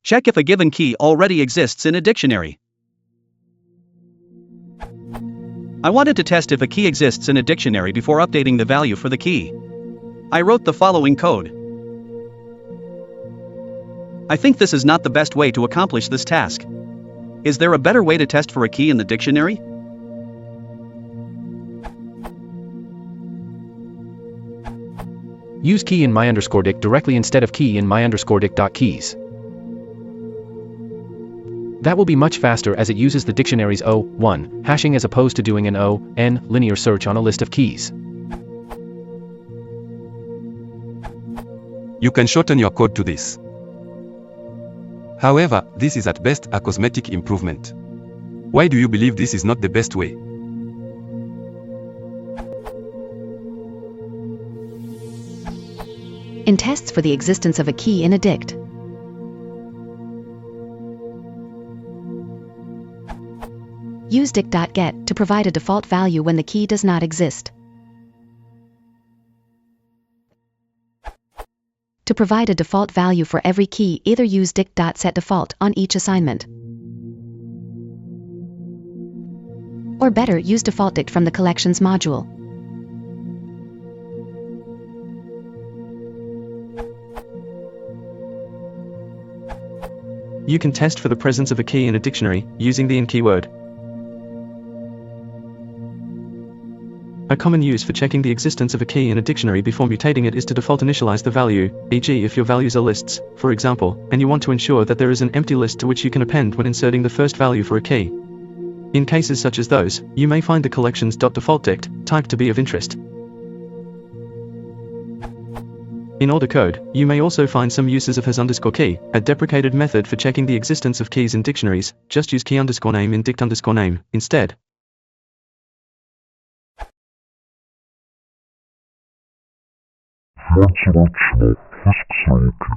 Check if a given key already exists in a dictionary. I wanted to test if a key exists in a dictionary before updating the value for the key. I wrote the following code. I think this is not the best way to accomplish this task. Is there a better way to test for a key in the dictionary? Use key in my_dict directly instead of key in my_dict.keys. That will be much faster as it uses the dictionary's O(1) hashing as opposed to doing an O(n) linear search on a list of keys. You can shorten your code to this. However, this is at best a cosmetic improvement. Why do you believe this is not the best way? In tests for the existence of a key in a dict, use dict.get to provide a default value when the key does not exist. To provide a default value for every key, either use dict.setDefault on each assignment, or better, use defaultdict from the collections module. You can test for the presence of a key in a dictionary using the in keyword. A common use for checking the existence of a key in a dictionary before mutating it is to default initialize the value, e.g. if your values are lists, for example, and you want to ensure that there is an empty list to which you can append when inserting the first value for a key. In cases such as those, you may find the collections.defaultdict type to be of interest. In older code, you may also find some uses of has_key, a deprecated method for checking the existence of keys in dictionaries. Just use key_name in dict_name instead. Смарт-срочно, пуск сроки,